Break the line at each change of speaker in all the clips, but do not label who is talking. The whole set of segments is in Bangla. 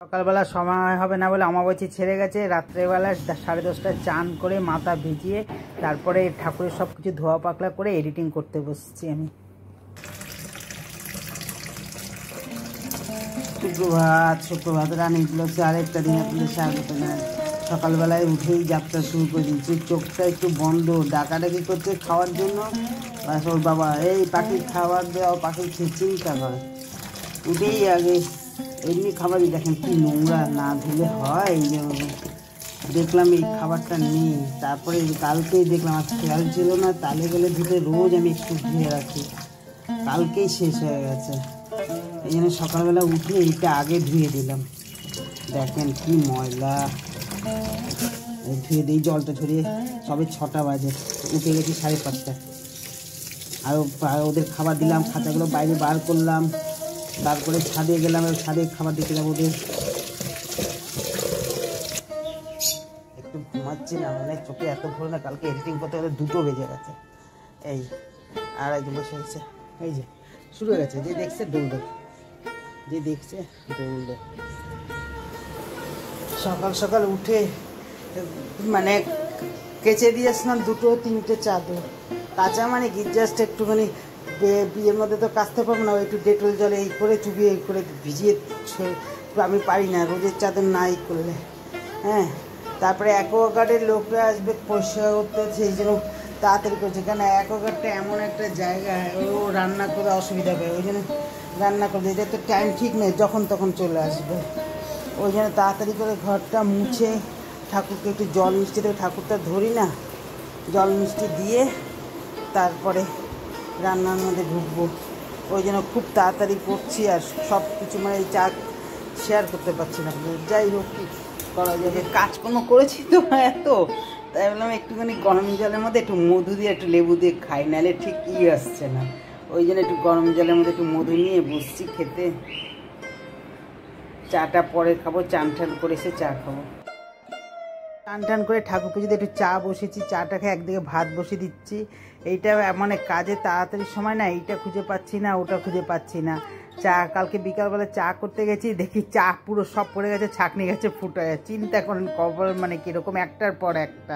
সকালবেলা সময় হবে না বলে অমাবস্যা ছেড়ে গেছে। রাত্রেবেলা 10:30টায় চান করে মাথা ভিজিয়ে তারপরে ঠাকুরের সব কিছু ধোয়া পাকলা করে এডিটিং করতে বসছি আমি। শুক্রবার রানিগুলো আরেকটা দিন আপনাদের স্বাগত জানাই। সকালবেলায় উঠেই যাত্রা শুরু করে দিচ্ছি। চোখটা একটু বন্ধ, ডাকাডাকি করছে খাওয়ার জন্য। ওর বাবা এই পাখির খাবার দেওয়া, পাখির চিন্তা করে উঠেই আগে এমনি খাবারই দেখেন কি নোংরা, না ধুলে হয়। এই যে দেখলাম এই খাবারটা নেই, তারপরে কালকেই দেখলাম, আজ খেয়াল ছিল না, তালে গেলে ধুলে রোজ আমি একটু ধুয়ে রাখি, কালকেই শেষ হয়ে গেছে। এই জন্য সকালবেলা উঠে এইটা আগে ধুয়ে দিলাম। দেখেন কি ময়লা, ধুয়ে দিই জলটা ঝরিয়ে। সবে 6টা বাজে, উঠে গেছি 5:30টায়। আর ওদের খাবার দিলাম, খাঁচাগুলো বাইরে বার করলাম, তারপরে ছাদে গেলাম, ছাদে খাবার দিতে যাবো ওদের। একটু ঘুমাচ্ছি না, মানে চোখে এত ভোর না, কালকে এডিটিং করতে গেলে 2টো বেজে গেছে। এই আর একজন বসে হয়েছে, এই যে শুরু হয়ে গেছে, যে দেখছে দৌড়, যে দেখছে দৌড়। সকাল সকাল উঠে মানে কেচে দিয়ে আসলাম 2-3টে চাদর। কাঁচা মানে কি জাস্ট একটুখানি বিয়ের মধ্যে তো কাচতে পারবো না, একটু ডেটল জলে এই করে চুবিয়ে এই করে ভিজিয়ে, আমি পারি না রোজের চাদর না এই করলে। হ্যাঁ, তারপরে অ্যাকোয়াগার্ডের লোকরা আসবে পরিষ্কার করতে, সেই জন্য তাড়াতাড়ি করছে। কেন অ্যাকোয়াগার্ডটা এমন একটা জায়গা, ও রান্না করে অসুবিধা পায়, ওই জন্য রান্না করে এটা তো টাইম ঠিক নেই, যখন তখন চলে আসবে। ওই জন্য তাড়াতাড়ি করে ঘরটা মুছে ঠাকুরকে একটু জল মিষ্টি দেবে, ঠাকুরটা ধরি না, জল মিষ্টি দিয়ে তারপরে রান্নার মধ্যে ঢুকবো। ওই জন্য খুব তাড়াতাড়ি করছি, আর সব কিছু মানে এই চা শেয়ার করতে পারছি না। যাই হোক, কি করা যাবে, কাজকর্ম করেছি তো এত, তাই বললাম একটুখানি গরম জলের মধ্যে একটু মধু দিয়ে একটু লেবু দিয়ে খাই, নাহলে ঠিক আসছে না। ওই জন্য একটু গরম জলের মধ্যে একটু মধু নিয়ে বসছি খেতে। চাটা পরে খাবো, চান টান করে এসে চা খাবো। টান টান করে ঠাকুর পুজোতে একটু চা বসেছি, চাটা খেয়ে একদিকে ভাত বসিয়ে দিচ্ছি। এইটা মানে কাজে তাড়াতাড়ি সময় না, এইটা খুঁজে পাচ্ছি না, ওটা খুঁজে পাচ্ছি না। চা কালকে বিকালবেলা চা করতে গেছি, দেখি চা পুরো সব পড়ে গেছে, ছাঁকনি গেছে, ফুটে। চিন্তা করেন কবল মানে কীরকম, একটার পর একটা।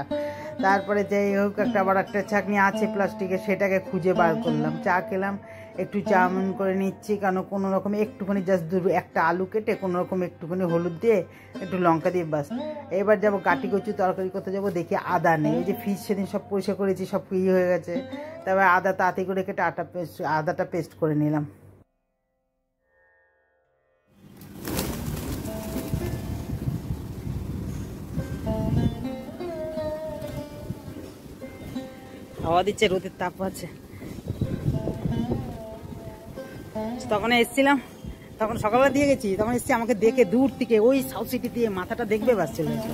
তারপরে যাই হোক, একটা আবার একটা ছাঁকনি আছে প্লাস্টিকের, সেটাকে খুঁজে বার করলাম। চা খেলাম, একটু চাউমিন করে নিচ্ছি, কারণ কোনো রকম একটুখানি জাস্ট একটা আলু কেটে কোনো রকম একটুখানি হলুদ দিয়ে একটু লঙ্কা দিয়ে বাস। এবার যাবো গাটি কচু তরকারি করতে যাবো, দেখি আদা নেই। এই যে ফ্রিজ সেদিন সব পরিষ্কার করেছি, সব হয়ে গেছে। তারপর আদা তাড়াতাড়ি করে কেটে আদাটা পেস্ট করে নিলাম। হাওয়া দিচ্ছে, রোদের তাপ আছে। তখন এসছিলাম, তখন সকালবেলা দিয়ে গেছি, তখন এসছি, আমাকে দেখে দূর থেকে ওই সাউথ সিটি দিয়ে মাথাটা দেখবে বাস চলে গেছে।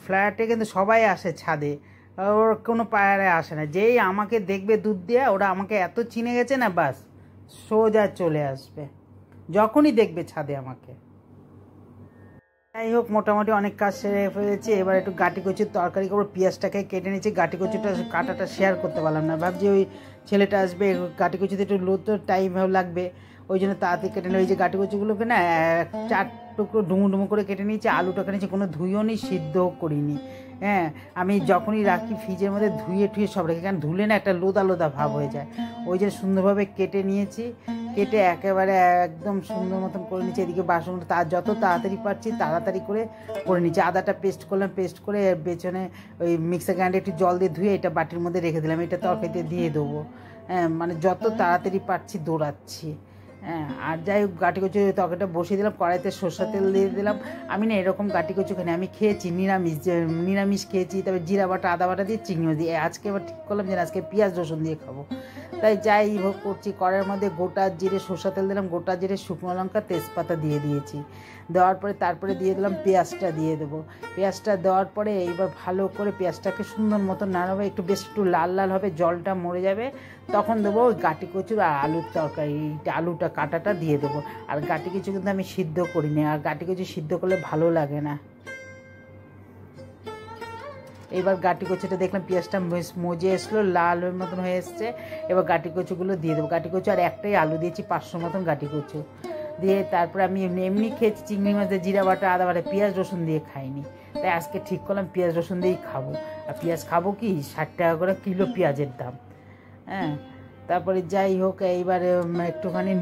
ফ্ল্যাটে কিন্তু সবাই আসে ছাদে, ওর কোনো পায়রায় আসে না। যেই আমাকে দেখবে দুধ দিয়ে, ওরা আমাকে এত চিনে গেছে না, বাস সোজা চলে আসবে যখনই দেখবে ছাদে আমাকে। যাই হোক, মোটামুটি অনেক কাজ সেরে ফেলেছি। এবার একটু গাটি কচুর তরকারি করবো, পেঁয়াজটাকে কেটে নিচ্ছি। গাটি কচুটা কাটাটা শেয়ার করতে পারলাম না, ভাবছি ওই ছেলেটা আসবে, গাটি কচুতে একটু লো তো টাইম লাগবে, ওই জন্য তাড়াতাড়ি কেটে নিই। ওই যে গাটি কচুগুলোকে না 4 টুকরো ডুমু ডুমু করে কেটে নিয়েছি। আলুটাকে নিয়েছি, কোনো ধুয়েও নি, সিদ্ধও করিনি। হ্যাঁ, আমি যখনই রাখি ফ্রিজের মধ্যে ধুয়ে ঠুয়ে সব রাখি, কারণ ধুলে না একটা লোদা লোদা ভাব হয়ে যায়। ওই যে সুন্দরভাবে কেটে নিয়েছি, কেটে একেবারে একদম সুন্দর মতন করে নিচ্ছি। এদিকে বাসনটা যত তাড়াতাড়ি পারছি তাড়াতাড়ি করে নিচ্ছি। আদাটা পেস্ট করলাম, পেস্ট করে পেছনে ওই মিক্সার গ্রাইন্ডারে একটু জল দিয়ে ধুয়ে এটা বাটির মধ্যে রেখে দিলাম। এটা তরকারিতে দিয়ে দেবো। হ্যাঁ, মানে যত তাড়াতাড়ি পারছি দৌড়াচ্ছি। হ্যাঁ, আর যাই হোক, গাটি কচু তরকারিটা বসিয়ে দিলাম, কড়াইতে সরষের তেল দিয়ে দিলাম। আমি না এরকম গাটি কচু খাই, আমি খেয়েছি নিরামিষ খেয়েছি, তবে জিরা বাটা আদা বাটা দিয়ে চিংড়ি দিয়ে। আজকে এবার ঠিক করলাম যে আজকে পেঁয়াজ রসুন দিয়ে খাবো, তাই যাই হোক করছি। কড়াইয়ের মধ্যে গোটা জিরে সরষের তেল দিলাম, গোটা জিরে, শুকনো লঙ্কা, তেজপাতা দিয়ে দিয়েছি। দেওয়ার পরে তারপরে দিয়ে দিলাম পেঁয়াজটা, দিয়ে দেবো। পেঁয়াজটা দেওয়ার পরে এইবার ভালো করে পেঁয়াজটাকে সুন্দর মতো নাড়াবো, একটু বেশ একটু লাল লাল হবে, জলটা মরে যাবে, তখন দেবো ওই গাটি কচুর আর আলুর তরকারি, আলুটা কাটাটা দিয়ে দেবো। আর গাটি কচু কিন্তু আমি সিদ্ধ করিনি, আর গাটি কচু সিদ্ধ করলে ভালো লাগে না। এবার গাটি কচুটা দেখলাম পেঁয়াজটা বেশ মজে এসলো, লাল মতন হয়ে এসছে। এবার গাটি কচুগুলো দিয়ে দেবো। গাটি কচু আর একটাই আলু দিয়েছি, 500 মতন গাটি কচু দিয়ে। তারপরে আমি এমনি খেয়েছি চিংড়ি মাছ দিয়ে জিরা বাটা, আদা বাটা, পেঁয়াজ রসুন দিয়ে খাইনি। তাই আজকে ঠিক করলাম পেঁয়াজ রসুন দিয়েই খাবো। আর পেঁয়াজ খাবো কি, 60 টাকা করে কিলো পেঁয়াজের দাম। হ্যাঁ, তারপরে যাই হোক, এইবারে একটুখানি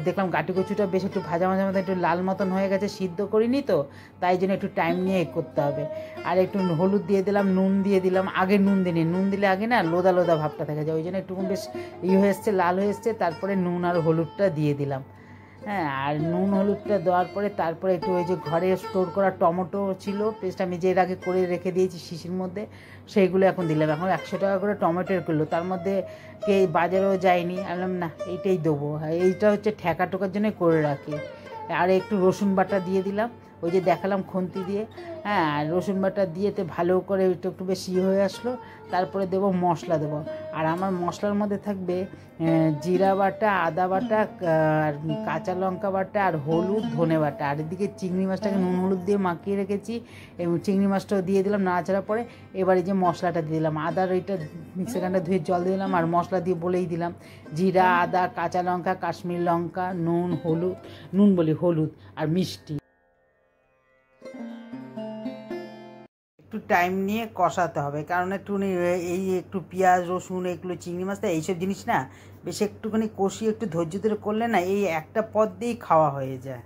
দেখলাম গাটি কচুটা বেশ একটু ভাজা ভাজা মতো একটু লাল মতন হয়ে গেছে, সিদ্ধ করিনি তো, তাই জন্য একটু টাইম নিয়ে করতে হবে। আর একটু হলুদ দিয়ে দিলাম, নুন দিয়ে দিলাম। আগে নুন দিইনি, নুন দিলে আগে না লোদা লোদা ভাবটা থাকে যায়, ওই জন্য একটু বেশ হয়ে এসছে, লাল হয়ে এসছে। তারপরে নুন আর হলুদটা দিয়ে দিলাম। হ্যাঁ, আর নুন হলুদটা দেওয়ার পরে তারপরে একটু ওই যে ঘরে স্টোর করা টমেটো ছিল পেস্ট, আমি যে এর আগে করে রেখে দিয়েছি শিশির মধ্যে, সেইগুলো এখন দিলাম। এখন 100 টাকা করে টমেটোর কিলো, তার মধ্যে কে বাজারেও যায়নি, বললাম না এইটাই দেবো। এইটা হচ্ছে ঠেকা টোকার জন্য করে রাখি। আর একটু রসুন বাটা দিয়ে দিলাম, ওই যে দেখালাম খুন্তি দিয়ে। হ্যাঁ, আর রসুন বাটা দিয়েতে ভালো করে একটু বেশি হয়ে আসলো। তারপরে দেবো মশলা দেবো। আর আমার মশলার মধ্যে থাকবে জিরা বাটা, আদা বাটা, আর কাঁচা লঙ্কা বাটা, আর হলুদ, ধনে বাটা। আর এদিকে চিংড়ি মাছটাকে নুন হলুদ দিয়ে মাখিয়ে রেখেছি, এবং চিংড়ি মাছটাও দিয়ে দিলাম নাড়াচাড়া পরে। এবারে যে মশলাটা দিয়ে দিলাম, আদার ওইটা মিক্সারটা ধুয়ে জল দিয়ে দিলাম। আর মশলা দিয়ে বলেই দিলাম জিরা, আদা, কাঁচা লঙ্কা, কাশ্মীর লঙ্কা, নুন, হলুদ আর মিষ্টি। একটু টাইম নিয়ে কষাতে হবে, কারণ একটু পেঁয়াজ রসুন এগুলো চিংড়ি মাছটা এইসব জিনিস না বেশ একটুখানি কষিয়ে একটু ধৈর্য ধরে করলে না এই একটা পদ দিয়েই খাওয়া হয়ে যায়।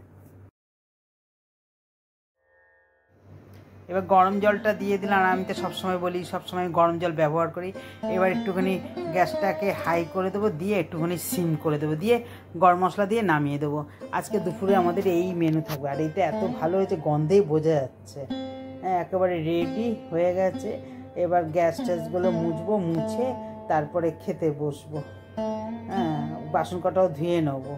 এবার গরম জলটা দিয়ে দিলাম। আর আমি তো সবসময় বলি, সবসময় গরম জল ব্যবহার করি। এবার একটুখানি গ্যাসটাকে হাই করে দেবো, দিয়ে একটুখানি সিম করে দেবো, দিয়ে গরম মশলা দিয়ে নামিয়ে দেবো। আজকে দুপুরে আমাদের এই মেনু থাকবে। আর এটা এত ভালো হয়েছে, গন্ধেই বোঝা যাচ্ছে। হ্যাঁ, একেবারে রেডি হয়ে গেছে। এবার গ্যাস ট্যাসগুলো মুছে তারপরে খেতে বসবো। হ্যাঁ, বাসন কটাও ধুয়ে নেবো।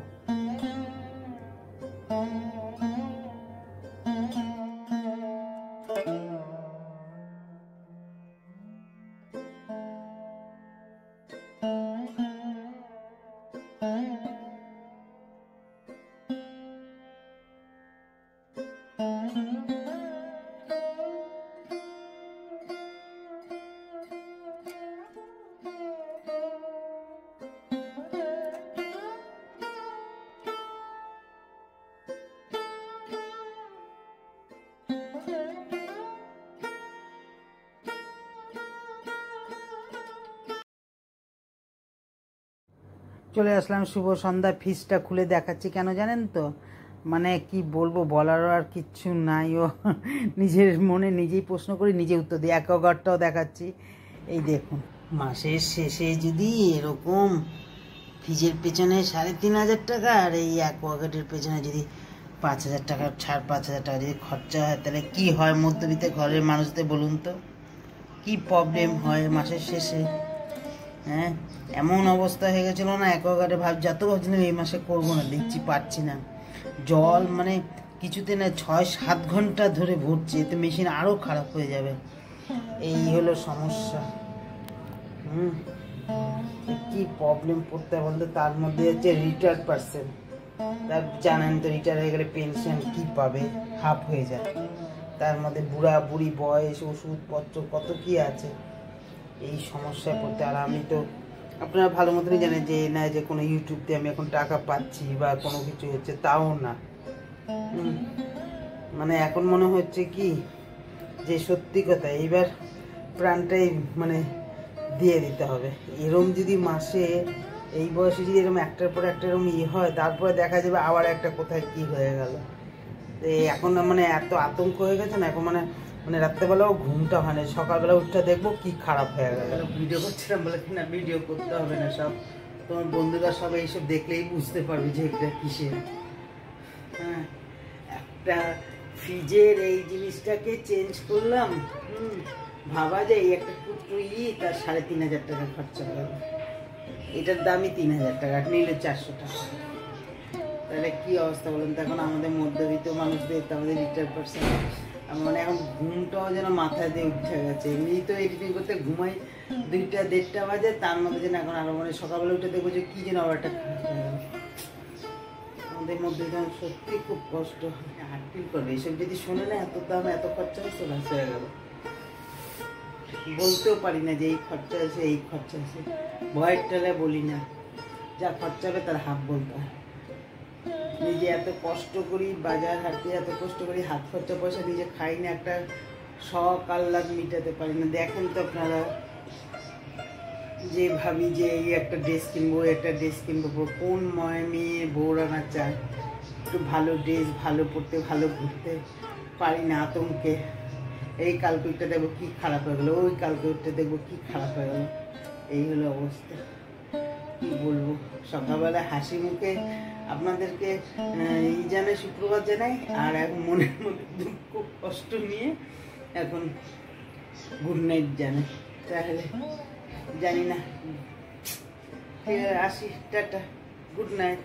চলে আসলাম শুভ সন্ধ্যা। ফ্রিজটা খুলে দেখাচ্ছি কেন জানেন তো, মানে কি বলবো, বলারও আর কিচ্ছু নাই। ও নিজের মনে নিজেই প্রশ্ন করি, নিজে উত্তর দিই। অ্যাকোয়াগার্ডটাও দেখাচ্ছি, এই দেখুন। মাসের শেষে যদি এরকম ফ্রিজের পেছনে 3,500 টাকা, আর এই অ্যাকোয়াগার্ডের পেছনে যদি 5,000 টাকা, 5,000 টাকা যদি খরচা হয়, তাহলে কি হয় মধ্যবিত্ত ঘরের মানুষদের বলুন তো, কি প্রবলেম হয় মাসের শেষে। হ্যাঁ, এমন অবস্থা হয়ে গেছিলো না অ্যাকোয়াগার্ডে, যত ভাবছিলাম এই মাসে করবো না, দেখছি পারছি না। জল মানে কিছুতে না 6-7 ঘন্টা ধরে ভরছে, এতে মেশিন আরও খারাপ হয়ে যাবে। এই হলো সমস্যা। কি প্রবলেম পড়তে বলতে, তার মধ্যে হচ্ছে রিটায়ার্ড পারসন, তার জানেন তো রিটায়ার হয়ে গেলে পেনশন কি পাবে, হাফ হয়ে যায়। তার মধ্যে বুড়া বুড়ি বয়স, ওষুধপত্র কত কি আছে, এই সমস্যায় পড়তে। আর আমি তো আপনারা ভালো মতনই জানেন যে না যে কোনো ইউটিউব দিয়ে আমি এখন টাকা পাচ্ছি বা কোনো কিছু হচ্ছে, তাও না। মানে এখন মনে হচ্ছে কি যে সত্যি কথা, এইবার প্রাণটাই মানে দিয়ে দিতে হবে। এরম যদি মাসে এই বয়সে যদি এরকম একটার পর একটা এরকম হয়, তারপরে দেখা যাবে আবার একটা কোথায় কি হয়ে গেল। এখন মানে এত আতঙ্ক হয়ে গেছে না, এখন মানে রাত্রেবেলাও ঘুমটা হয় না, সকালবেলা উঠতে দেখবো কি খারাপ হয়ে গেল। ভিডিও করছিলাম বলে না, ভিডিও করতে হবে না, সব তোমার বন্ধুরা সব এইসব দেখলেই বুঝতে পারবে যে এটা কিসের। হ্যাঁ, একটা ফ্রিজের এই জিনিসটাকে চেঞ্জ করলাম, ভাবা যায় এই একটা কুট্টু তার 3,500 টাকা খরচা গেল। এটার দামই 3,000 টাকা, নিলে 400 টাকা। তাহলে কি অবস্থা বলুন তো। এখন আমাদের মধ্যবিত্ত মানুষদের, আমাদের রিটায়ার্ড পারসন, মানে এখন ঘুমটাও যেন মাথায় দিয়ে উঠে গেছে। এমনি তো এডিটিং করতে ঘুমাই 2টা-1:30 বাজে, তার মধ্যে যেন এখন আরো মানে সকালবেলা উঠে দেখবো যে কি যেন আবার একটা খারাপ হয়ে গেল। আমাদের মধ্যে যেন সত্যি খুব কষ্ট হয়, হার্ট ফিল করবে এইসব যদি শোনে না, এত দাম এত খরচা হচ্ছে, লাস হয়ে গেল। বলতেও পারি না যে এই খরচা আছে এই খরচা আছে, ভয়ের টালে বলি না, যা খরচা হবে তার হাফ বলতে হয়। নিজে এত কষ্ট করি, বাজার হাটে এত কষ্ট করি, হাত খরচা পয়সা নিজে খাই না, একটা শখ আহ্লাদ মিটাতে পারি না। দেখেন তো আপনারা, যে ভাবি যে এই একটা ড্রেস কিনবো, একটা ড্রেস কিনবো, কোন মেয়ে বউরানা চায় একটু ভালো ড্রেস, ভালো পরতে, ভালো ঘুরতে, পারি না আতঙ্কে। এই কালকে ওইটা দেখবো কি খারাপ হয়ে গেলো, ওই কালকে ওইটা দেখবো কি খারাপ হয়ে গেলো, এই হলো অবস্থা। কি বলবো, সকালবেলা হাসি মুখে আপনাদেরকে জানাই, শুক্রবার জানাই, আর এখন মনের মধ্যে দুঃখ কষ্ট নিয়ে এখন গুড নাইট জানাই। তাহলে জানি না, আসি, টাটা, গুড নাইট।